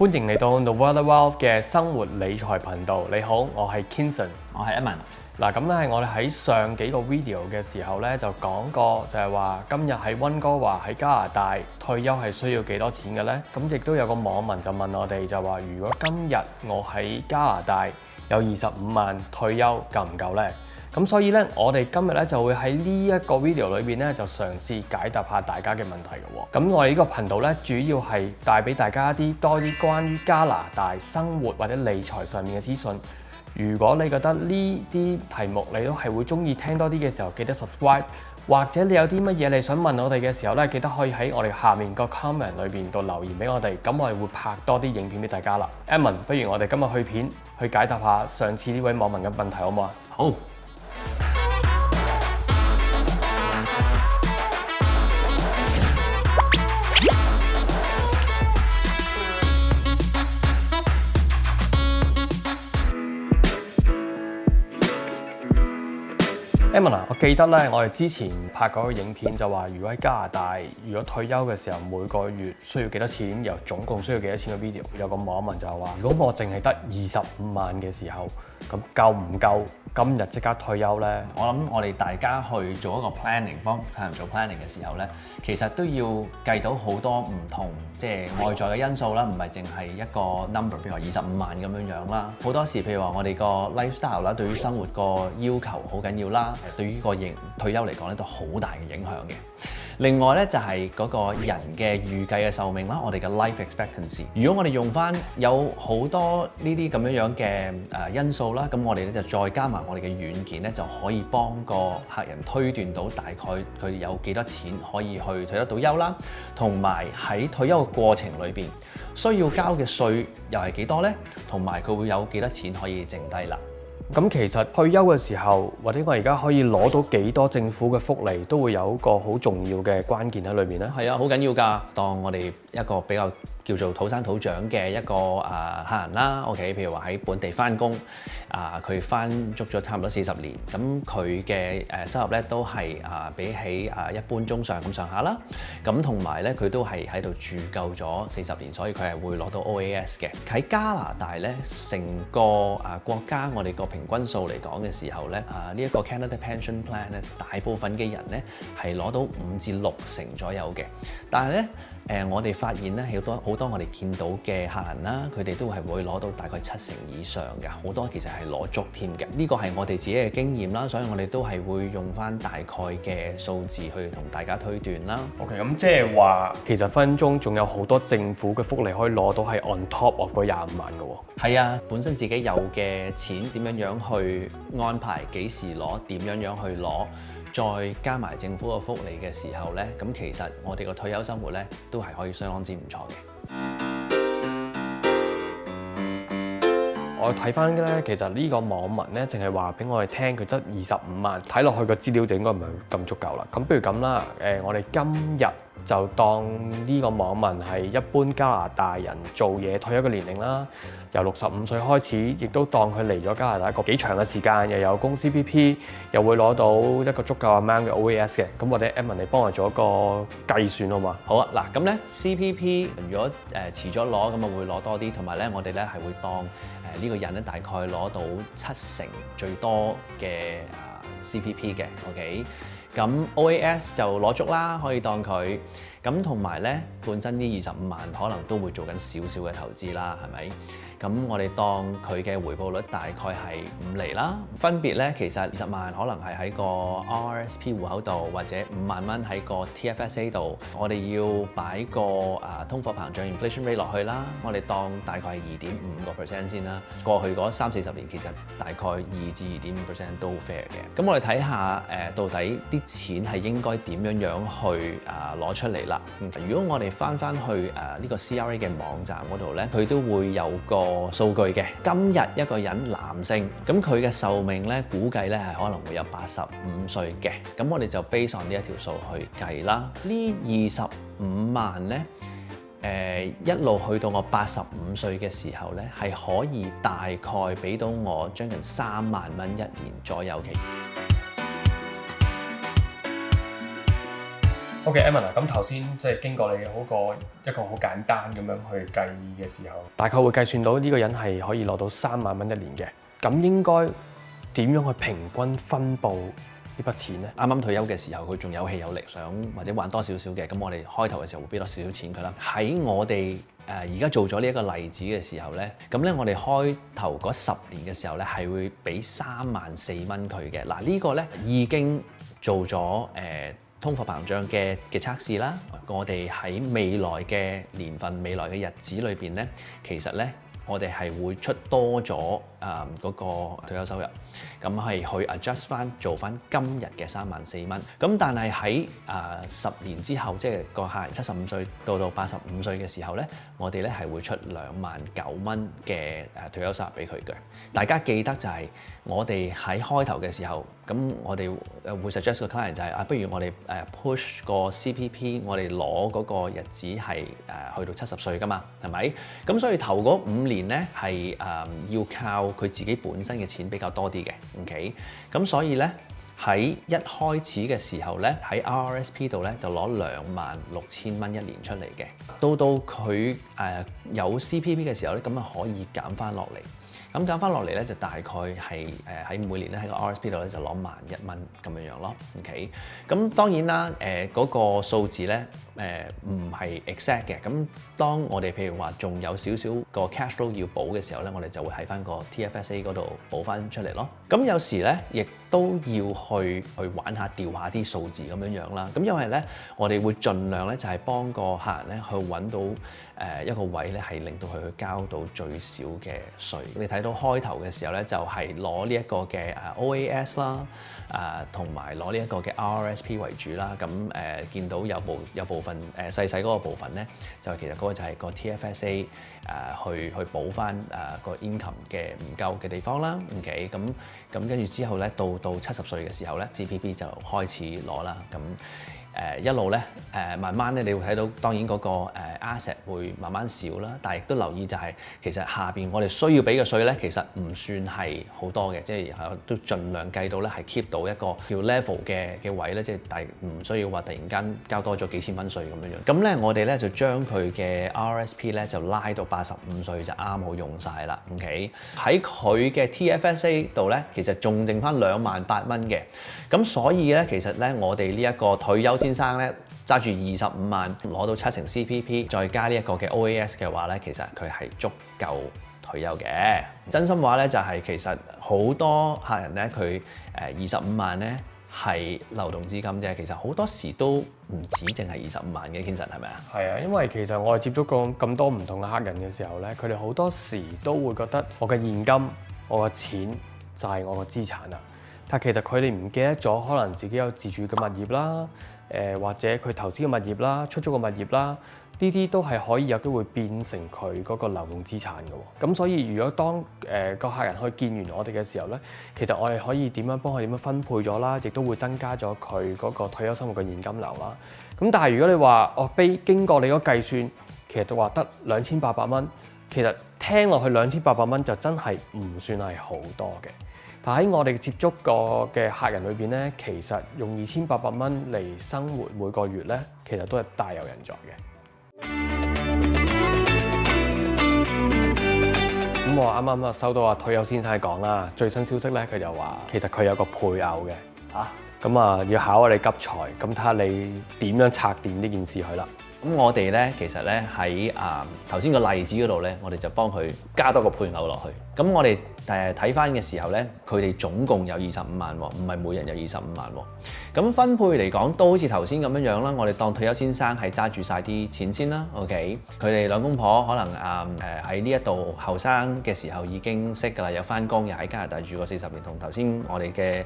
歡迎嚟到 Novatech Wealth 嘅生活理財頻道。你好，我係 Kinson， 我係 Edmond。嗱，咁咧我哋喺上幾個 video 嘅時候咧就講過，就係話今日喺溫哥華喺加拿大退休係需要幾多錢嘅咧？咁亦都有個網民就問我哋就話，如果今日我喺加拿大有25萬退休夠唔夠咧？咁所以咧，我哋今日咧就會喺呢一個 video 裏邊咧，就嘗試解答下大家嘅問題嘅喎。咁我哋呢個頻道咧，主要係帶俾大家多啲關於加拿大生活或者理財上面嘅資訊。如果你覺得呢啲題目你都係會中意聽多啲嘅時候，記得 subscribe。或者你有啲乜嘢你想問我哋嘅時候咧，記得可以喺我哋下面個 comment 裏邊度留言俾我哋。咁我哋會拍多啲影片俾大家啦。Edmond，不如我哋今日去片去解答下上次呢位網民嘅問題好唔好啊？好。Edmond，我記得咧，我哋之前拍過個影片就話，如果喺加拿大，如果退休嘅時候每個月需要幾多錢，又總共需要幾多錢嘅 video，有個網民就係話，如果我淨係得25萬嘅時候，咁夠唔夠今日即刻退休呢？我諗我哋大家去做一個 planning， 幫客人做 planning 嘅時候咧，其實都要計到好多唔同即係外在嘅因素啦，唔係淨係一個 number， 譬如話25萬咁樣樣啦。好多時譬如話我哋個 lifestyle 啦，對於生活個要求好緊要啦，對於個退休嚟講咧都好大嘅影響嘅。另外咧就係嗰個人嘅預計嘅壽命啦，我哋嘅 life expectancy。如果我哋用翻有好多呢啲咁樣嘅因素啦，咁我哋咧就再加埋我哋嘅軟件咧，就可以幫個客人推斷到大概佢有幾多錢可以去退得到休啦，同埋喺退休嘅過程裏邊需要交嘅稅又係幾多咧，同埋佢會有幾多錢可以剩低啦。咁其實退休嘅時候，或者我而家可以攞到幾多政府嘅福利，都會有一個好重要嘅關鍵喺裏面咧。係啊，好緊要㗎。當我哋一個比較叫做土生土長嘅一個客人啦 ，OK， 譬如話喺本地翻工，佢翻足咗差唔多40年，咁佢嘅收入咧都係比起一般中上咁上下啦。咁同埋咧，佢都係喺度住夠咗40年，所以佢係會攞到 OAS 嘅。喺加拿大咧，成個國家我哋個平均數嚟講嘅時候咧，呢一個 Canada Pension Plan 咧，大部分嘅人咧係攞到5至6成左右嘅，但係咧。我哋發現咧，好多我哋見到嘅客人啦，佢哋都係會攞到大概7成以上嘅，好多其實係攞足添嘅。呢個係我哋自己嘅經驗啦，所以我哋都係會用翻大概嘅數字去同大家推斷啦。OK， 咁即係話，其實分鐘仲有好多政府嘅福利可以攞到，係 on top of 嗰25萬嘅喎。係啊，本身自己有嘅錢點樣去安排，幾時攞，點樣去攞。再加埋政府嘅福利嘅時候咧，咁其實我哋個退休生活咧都係可以相當之唔錯嘅。我睇翻咧，其實呢個網民咧，淨係話俾我哋聽，佢得25萬，睇落去個資料就應該唔係咁足夠啦。咁不如咁啦，我哋今日就當呢個網民係一般加拿大人做嘢退休嘅年齡啦，由65歲開始，亦都當佢嚟咗加拿大一個幾長嘅時間，又有供 CPP， 又會攞到一個足夠 amount 嘅 OAS 嘅。咁或者 Edmond 你幫我做一個計算好嘛？好啊，嗱咁咧 CPP 如果遲咗攞咁啊會攞多啲，同埋咧我哋咧係會當呢個人咧大概攞到7成最多嘅CPP 嘅 ，OK。咁 OAS 就攞足啦，可以當佢。咁同埋咧，本身呢25萬可能都會做緊少少嘅投資啦，係咪？咁我哋當佢嘅回報率大概係5厘啦。分別咧，其實20萬可能係喺個 RRSP 戶口度，或者5萬蚊喺個 TFSA 度。我哋要擺個通貨膨脹 inflation rate 落去啦。我哋當大概係2.5% 先啦。過去嗰30-40年其實大概2至2.5% 都 fair 嘅。咁我哋睇下到底啲錢係應該點樣去攞出嚟啦。如果我哋翻去呢個 CRA 嘅網站嗰度咧，佢都會有個數據嘅。今日一個人男性，咁佢嘅壽命咧估計咧係可能會有85歲嘅。咁我哋就 base on 呢一條數去計啦。呢25萬咧，一路去到我85歲嘅時候咧，係可以大概俾到我將近3萬蚊1年左右嘅。OK，Emma 啊，咁頭先即係經過你一個好簡單咁樣去計嘅時候，大概會計算到呢個人係可以攞到3萬蚊一年嘅。咁應該點樣去平均分佈呢筆錢呢？啱啱退休嘅時候，佢仲有氣有力，想或者玩多少少嘅，咁我哋開頭嘅時候會俾多少少錢佢啦。喺我哋而家做咗呢一個例子嘅時候咧，咁咧我哋開頭嗰10年嘅時候咧，係會俾34000蚊佢嘅。嗱，呢個咧已經做咗通貨膨脹嘅測試啦。我哋喺未來嘅年份、未來嘅日子裏邊咧，其實咧我哋係會出多咗嗰個退休收入，咁係去 adjust 翻做翻今日嘅34000蚊。咁但係喺10年之後，即係個客人75歲到85歲嘅時候咧，我哋咧係會出29000蚊嘅退休收入俾佢嘅。大家記得就係我哋喺開頭嘅時候，咁我哋會 suggest 個 client 就係不如我哋push 個 CPP， 我哋攞嗰個日子係去到70歲㗎嘛，係咪？咁所以頭嗰5年咧係要靠佢自己本身嘅錢比較多啲嘅 ，OK？ 咁所以咧喺一開始嘅時候咧，喺 RRSP 度咧就攞26000蚊一年出嚟嘅。到佢有 CPP 嘅時候咧，咁啊可以減翻落嚟。咁減翻落嚟咧，就大概係喺每年咧喺個 RSP 度咧就攞11000蚊咁樣樣咯。OK， 咁當然啦，嗰個數字咧唔係 exact 嘅。咁當我哋譬如話仲有少少個 cash flow 要補嘅時候咧，我哋就會喺翻個 TFSA 嗰度補翻出嚟咯。咁有時咧，亦都要去玩下調下啲數字咁樣樣啦。咁因為咧，我哋會盡量咧就係幫個客人咧去揾到一個位咧係令到佢去交到最少嘅稅。你睇到開頭嘅時候咧，就係攞呢一個嘅OAS 啦，同埋攞呢一個嘅 RRSP 為主啦。咁見到有部分細嗰個部分咧，就其實嗰個就係個 TFSA 去補翻個 income 嘅唔夠嘅地方啦。OK， 咁跟住之後咧，到70歲嘅時候咧 ，CPP 就開始攞啦。咁一路咧慢慢咧，你會睇到當然嗰個asset 會慢慢少啦，但係亦都留意就係其實下邊我哋需要俾嘅稅咧，其實唔算係好多嘅，即係都盡量計到咧係 keep 到一個叫 level 嘅位咧，即係唔需要話突然間交多咗幾千蚊稅咁樣樣。咁咧我哋咧就將佢嘅 RSP 咧就拉到85歲就啱好用晒啦。OK， 喺佢嘅 TFSA 度咧，其實仲剩翻28000蚊嘅。咁所以咧，其實咧我哋呢一個退休先生咧揸住25萬攞到70%CPP， 再加呢一個嘅 OAS 嘅話咧，其實佢係足夠退休嘅。真心話咧就係其實好多客人咧佢25萬咧係流動資金啫，其實好多時都唔止淨係25萬嘅，其實係咪啊？係啊，因為其實我哋接觸過咁多唔同嘅客人嘅時候咧，佢哋好多時都會覺得我嘅現金、我嘅錢就係我嘅資產啊。但其實佢哋唔記得咗，可能自己有自住嘅物業啦，或者佢投資嘅物業啦、出租嘅物業啦，呢啲都係可以有機會變成佢嗰個流動資產嘅喎。咁所以如果當個客人去見完我哋嘅時候咧，其實我哋可以點樣幫佢點樣分配咗啦，亦都會增加咗佢嗰個退休生活嘅現金流啦。咁但係如果你話經過你嗰計算，其實就話得2800蚊，其實聽落去2800蚊就真係唔算係好多嘅。但喺我哋接觸過嘅客人裏邊咧，其實用2800蚊嚟生活每個月咧，其實都係大有人在嘅。咁我啱啱收到退休先生講啦，最新消息咧，佢就話其實佢有個配偶嘅嚇，咁要考下你急才，咁睇下你點樣拆掂呢件事佢啦。咁我哋咧其實咧喺頭先個例子嗰度咧，我哋就幫佢加多個配偶落去。咁我哋睇翻嘅時候咧，佢哋總共有25萬喎，唔係每人有25萬喎。咁分配嚟講都好似頭先咁樣樣啦。我哋當退休先生係揸住晒啲錢先啦。OK， 佢哋兩公婆可能喺呢一度後生嘅時候已經識㗎啦，有翻工，又喺加拿大住過40年，同頭先我哋嘅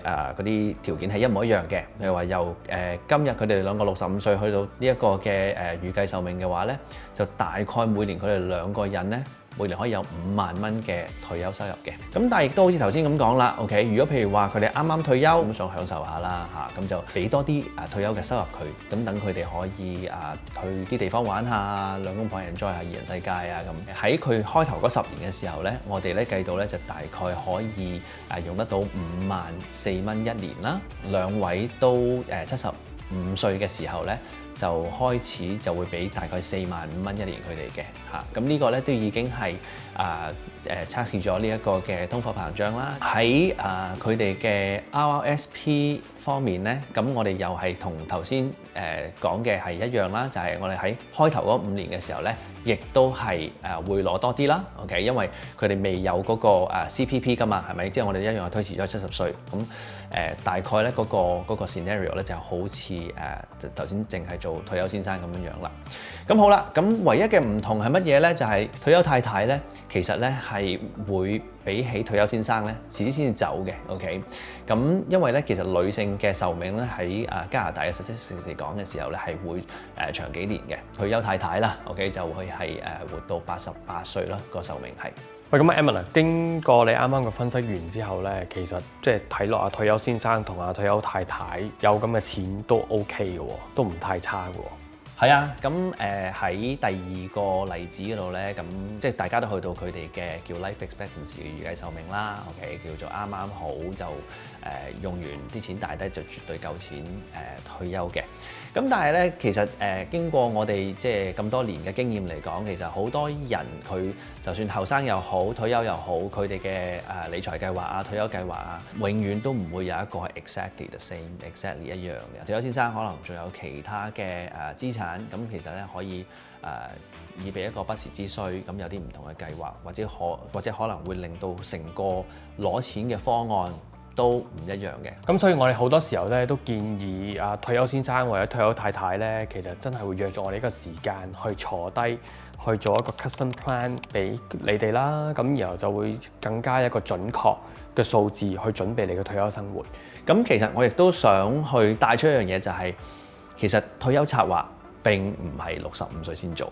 嗰啲條件係一模一樣嘅。譬如話由今日佢哋兩個65歲去到呢一個嘅預計壽命嘅話咧，就大概每年佢哋兩個人咧，每年可以有5萬蚊嘅退休收入嘅。咁但係亦都好似頭先咁講啦 ，OK。如果譬如話佢哋啱啱退休咁想享受下啦嚇，咁就俾多啲退休嘅收入佢，咁等佢哋可以去啲地方玩下，兩公婆 enjoy 下二人世界啊咁。喺佢開頭嗰10年嘅時候咧，我哋咧計到咧就大概可以用得到54000蚊一年啦，兩位都70 65歲嘅時候咧，就開始就會俾大概45,000蚊一年佢哋嘅嚇。咁呢個咧都已經係測試咗呢一個嘅通貨膨脹啦。喺佢哋嘅 RRSP 方面咧，咁我哋又係同頭先講嘅係一樣啦，就係我哋喺開頭嗰5年嘅時候咧，亦都係會攞多啲啦。OK， 因為佢哋未有嗰個CPP 㗎嘛，係咪？即係我哋一樣係推遲咗70歲。咁大概咧嗰個 scenario 咧就好似頭先淨係做退休先生咁樣樣啦。咁好啦，咁唯一嘅唔同係乜嘢咧？就係退休太太咧，其實咧係會比起退休先生咧遲啲先至走嘅。OK，咁因為咧其實女性嘅壽命咧喺加拿大嘅實際嚟講嘅時候咧係會長幾年嘅。退休太太啦 ，OK 就會係活到88歲啦，個壽命係。喂，咁 Edmond 啊，經過你啱啱嘅分析完之後咧，其實即係睇落退休先生同退休太太有咁嘅錢都 OK 嘅喎，都唔太差嘅喎。係啊，咁喺第二個例子嗰度咧，咁即係大家都去到佢哋嘅叫 life expectancy 嘅預計壽命啦 ，OK 叫做啱啱好就用完啲錢大低就絕對夠錢退休嘅。咁但係咧，其實經過我哋即係咁多年嘅經驗嚟講，其實好多人佢就算後生又好，退休又好，佢哋嘅理財計劃啊、退休計劃啊，永遠都唔會有一個係 exactly the same、exactly 一樣嘅。退休先生可能仲有其他嘅資產，咁其實咧可以以備一個不時之需，咁有啲唔同嘅計劃，或者可能會令到成個攞錢嘅方案都唔一樣嘅。咁所以我哋好多時候咧都建議退休先生或者退休太太咧，其實真係會約咗我哋一個時間去坐低去做一個 custom plan 俾你哋啦。咁然後就會更加一個準確嘅數字去準備你嘅退休生活。咁其實我亦都想去帶出一樣嘢，就係其實退休策劃並唔係65歲先做嘅。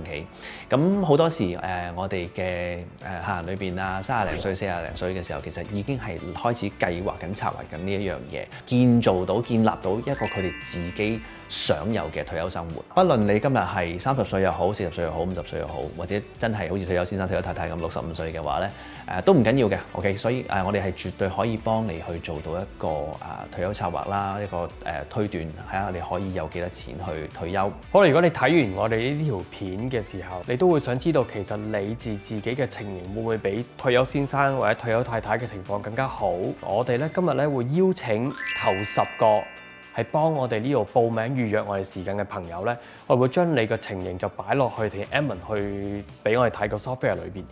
OK，咁好多時我哋嘅客人裏邊啊，30零歲、40零歲嘅時候，其實已經係開始計劃緊、策劃緊呢一樣嘢，建立到一個佢哋自己想有嘅退休生活。不論你今日係30歲又好、40歲又好、50歲又好，或者真係好似退休先生、退休太太咁65歲嘅話咧，都唔緊要嘅。OK， 所以我哋係絕對可以幫你去做到一個退休策劃啦，一個推斷，睇下你可以有幾多錢去退休。好啦，如果你睇完我哋呢條片嘅時候，你都會想知道其實你自己嘅情形會唔會比退休先生或者退休太太嘅情況更加好？我哋咧今日咧會邀請頭10個係幫我哋呢度報名預約我哋時間嘅朋友咧，我會將你嘅情形就擺落去同 Edmond 去俾我哋睇個 software 裏邊，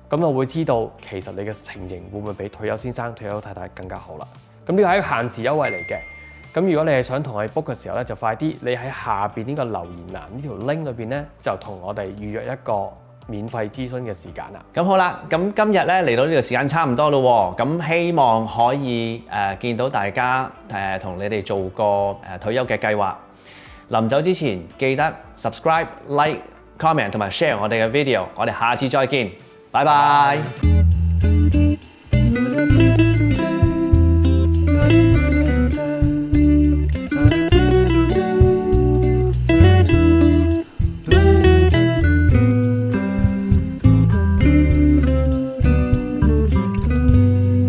咁我會知道其實你嘅情形會唔會比退休先生、退休太太更加好啦。咁呢個係一個限時優惠嚟嘅。咁如果你係想同我哋 book 嘅時候咧，就快啲，你喺下邊呢個留言欄呢條 link 裏邊咧，就同我哋預約一個免費諮詢嘅時間啦。咁好啦，咁今日咧嚟到呢個時間差唔多咯喎，咁希望可以見到大家同你哋做個退休嘅計劃。臨走之前記得 subscribe、like、comment 同埋 share 我哋嘅 video。我哋下次再見，拜拜。